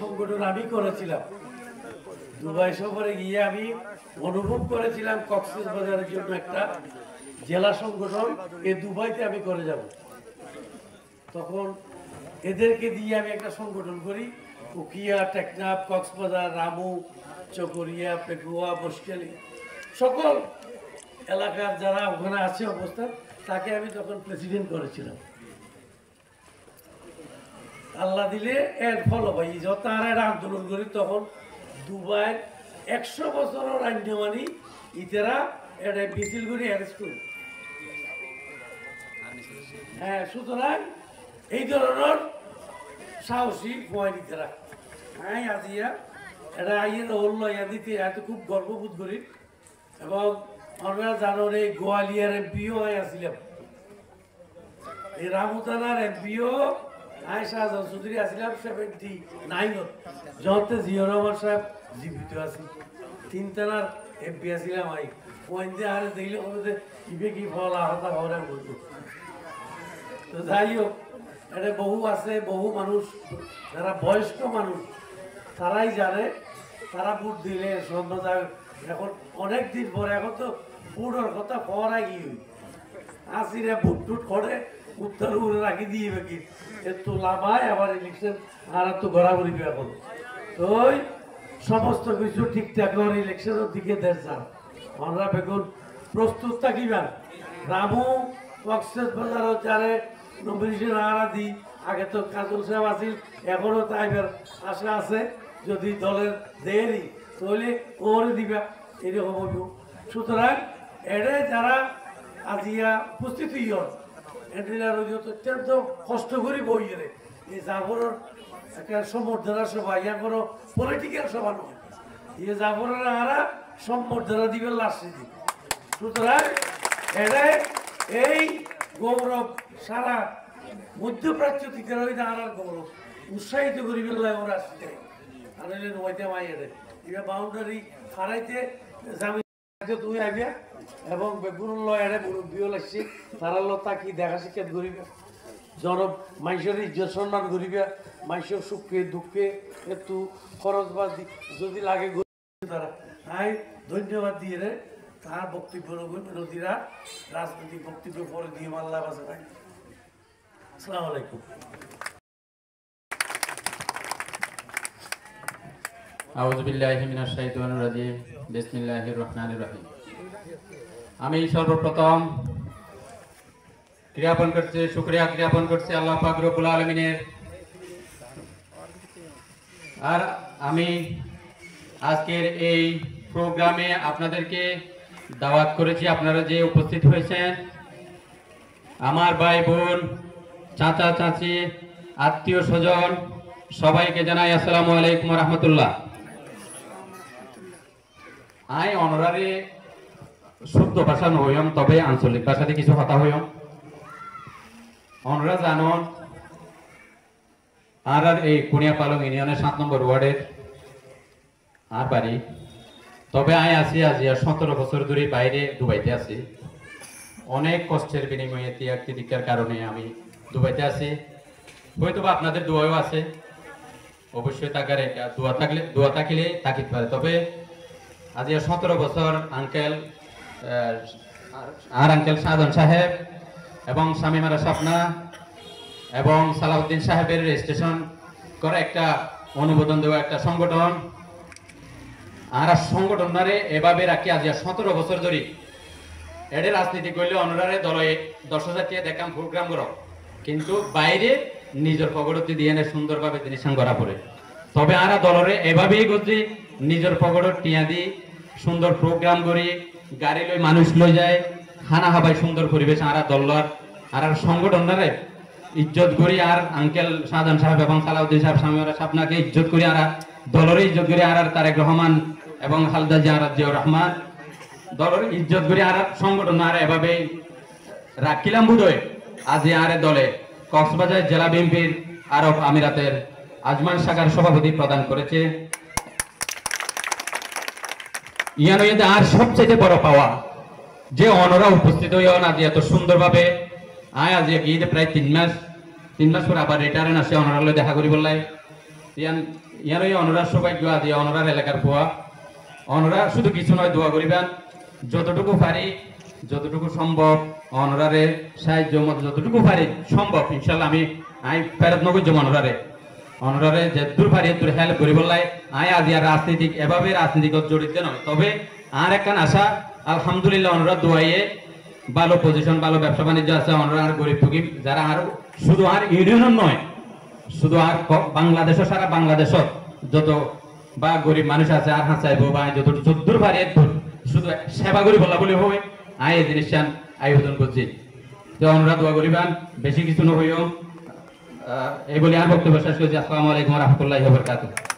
সংগঠন আমি করেছিলাম। দুবাই সফরে গিয়ে আমি অনুভব করেছিলাম কক্সবাজারের জন্য একটা জেলা সংগঠন এই দুবাইতে আমি করে যাব। তখন এদেরকে দিয়ে আমি একটা সংগঠন করি, উকিয়া, টেকনাফ, কক্সবাজার, রামু, চকরিয়া, পেকুয়া, বসখালি সকল এলাকার যারা ওখানে আছে অবস্থান, তাকে আমি তখন প্রেসিডেন্ট করেছিলাম। আল্লাহ দিলে এর ফল ভাই যত আর একটা আন্দোলন করি, তখন দুবাই 100 বছরের আইনমানি ইতেরা এটা মিছিল করে অ্যারেস্ট করি। হ্যাঁ, সুতরাং এই ধরনের সাহসী পয়েন্ট ইতেরা হ্যাঁ আজিয়া এটা আইয়ের হল ইয়া দিতে এত খুব গর্ববোধ করি। এবং আমরা জানো এই গোয়ালিয়ার এমপিও আসছিলাম, এই রামুতানার এমপিও শাহজাহান চৌধুরী আসছিলাম 79 যখন জিয়া রহমান সাহেব জীবিত আছি। 3 থানার এমপি আসছিলাম। আই পয়েন্টে আরে দেখলে আমাদের ইবে কি ফল আহতা হওয়ার আমি বলতো। তো যাই হোক, এটা বহু আছে, বহু মানুষ যারা বয়স্ক মানুষ তারাই জানে, তারা ভোট দিলে সন্ধ্যা। এখন অনেক দিন পরে, এখন তো ভোটের কথা হওয়ার আগে আসিরা ভোট টুট করে উত্তর উড়ে রাখি দিয়ে বাকি একটু লাভায় আবার ইলেকশন আর একটু ঘোরাঘুরি এখন। তো ওই সমস্ত কিছু ঠিকঠাক করে ইলেকশনের দিকে দেশ যান আমরা বেগুন প্রস্তুত থাকিবেন। রামু কক্সবাজার যারে নমিনেশন আরা দিই, আগে তো কাজল সাহেব আসিল, এখনো তাইবার আশা আছে যদি দলের দেরি তাহলে ওরে দিবা এরকম হইব। সুতরাং এড়ে যারা আজিয়া উপস্থিত হইন এন্ট্রিলার অত্যন্ত কষ্ট করি বইয়ে এই জাফরের একটা সম্বর্ধনা সভা, ইয়া কোনো পলিটিক্যাল সভা নয়, ইয়ে জাফরের আরা সম্বর্ধনা দিবে লাস্টে দিন। সুতরাং এড়ে এই গৌরব সারা মধ্যপ্রাচ্য থেকে রয়েছে আর গৌরব উৎসাহিত করি বেলায় ওরা আসতে আনলে নয়তে মাইয়ারে এবার বাউন্ডারি হারাইতে জামিন তুই আইবে এবং বেগুন লয়ারে মুরব্বীও লাগছে তারা লতা কি দেখা শিক্ষাত করিবে, জনব মানুষের ইজ্জত সম্মান করিবে, মানুষের সুখে দুঃখে একটু খরচ বা যদি লাগে তারা আই ধন্যবাদ দিয়ে রে তার বক্তব্য বিরোধীরা রাজনৈতিক বক্তব্য পরে দিয়ে মাল্লা বাসে ভাই। আসসালামু আলাইকুম। আউযু বিল্লাহি মিনাশ শাইতানির রাজিম। বিসমিল্লাহির রহমানির রহিম। আমি সর্বপ্রথম শুকরিয়া জ্ঞাপন করছি আল্লাহ পাক রব্বুল আলামিনের। আর আমি আজকের এই প্রোগ্রামে আপনাদেরকে দাওয়াত করেছি, আপনারা যে উপস্থিত হয়েছেন আমার ভাই বোন, চাচা চাচি, আত্মীয় স্বজন সবাইকে জানাই আসসালামু আলাইকুম ওয়া রাহমাতুল্লাহ। আই অনারারে শুদ্ধ ভাষা নহইম, তবে আঞ্চলিক ভাষাতে কিছু কথা হইম। অনরা জানন আর এই কুনিয়াপালং ইউনিয়নের 7 নম্বর ওয়ার্ডের আর বাড়ি। তবে আই আছি আজি 17 বছর ধরে বাইরে দুবাইতে আছি। অনেক কষ্টের বিনিময়ে ত্যাগ তিতিক্ষার কারণে আমি দুবাইতে আছি। হয়তো বা আপনাদের দোয়াও আছে, অবশ্যই তাকার এটা দোয়া থাকিলে তাকিতে পারে। তবে আজ 17 বছর আঙ্কেল শাহজাহান সাহেব এবং শামিমারা স্বপ্না এবং সালাউদ্দিন সাহেবের রেজিস্ট্রেশন করে একটা অনুমোদন দেওয়া একটা সংগঠন আর সংগঠনারে এভাবে রাখি আজ 17 বছর ধরে এডে রাজনীতি করলে অনারে দলে 10,000 টাকা দেখাম প্রোগ্রাম করো, কিন্তু বাইরে নিজের পকেটে দিয়ে এনে সুন্দরভাবে জিনিস করা পড়ে। তবে আরা দলরে এভাবেই করছি, নিজের পকেটে টিয়া দি সুন্দর প্রোগ্রাম করি, গাড়ি লই মানুষ লই যায়, খানা খাবাই সুন্দর পরিবেশ আরা দলর আর সংগঠনরে ইজ্জত করি। আর আঙ্কেল শাহজাহান সাহেব এবং সালাউদ্দিন সাহেব স্বামীরা আপনাকে ইজ্জত করি, আর দলরে ইজ্জত করি। আর তারেক রহমান এবং খালেদা জিয়াউর রহমান দলের ইজ্জত করি। আর সংগঠন আর এভাবেই রাখিলাম বুধই আজ আরে দলে কক্সবাজার জেলা বিএনপির আরব আমিরাতের আজমান শাখার সভাপতি প্রদান করেছে। ইয়ানইতে আর সবচেয়ে বড় পাওয়া যে অনরা উপস্থিত হইন আজ এত সুন্দরভাবে আজ গিয়ে প্রায় 3 মাস পর আবার রিটার্ন আসে অনরালে দেখা করি বললাই। ইয়ার অনরা সৌভাগ্য আদি অনরার এলাকার পোয়া অনরা শুধু কিছু নয় দোয়া করিবেন যতটুকু পারি যতটুকু সম্ভব অনরারে সাহায্য মতো যতটুকু পারি সম্ভব ইনশাল্লাহ আমি ফেরত নগর জমা অনরারে যে দূর পারি দূর হেল্প করি বললাই আজি আর রাজনীতিক এভাবে রাজনীতিক জড়িত নয় তবে আর একখান আশা আলহামদুলিল্লাহ অনরা দোয়াইয়ে ভালো পজিশন ভালো ব্যবসা বাণিজ্য আছে অনরা আর গরিব ফকির যারা আর শুধু আর ইউনিয়ন নয় শুধু আর বাংলাদেশও সারা বাংলাদেশত যত বা গরিব মানুষ আছে আর হাসাইব বা যত চোদ্দুর পারি শুধু সেবা করি বলা বলি হবে এই জিনিস আয়োজন করছি তো অনুরাধ দোয়া করিবেন বেশি কিছু নহইও এই বলে আর বক্তব্য শেষ করছি আসসালামু আলাইকুম রহমতুল্লাহি ওয়া বারাকাতুহু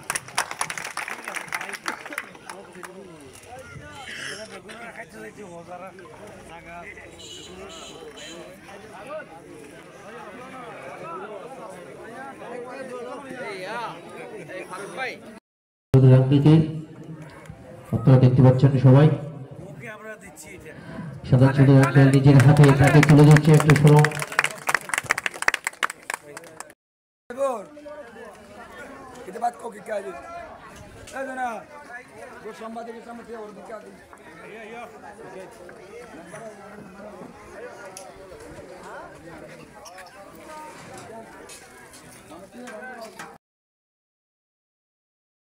আপনারা দেখতে পাচ্ছেন সবাই সাদা চুলের আঙ্কেল নিজের হাতে তাকে তুলে দিচ্ছে একটু শুনো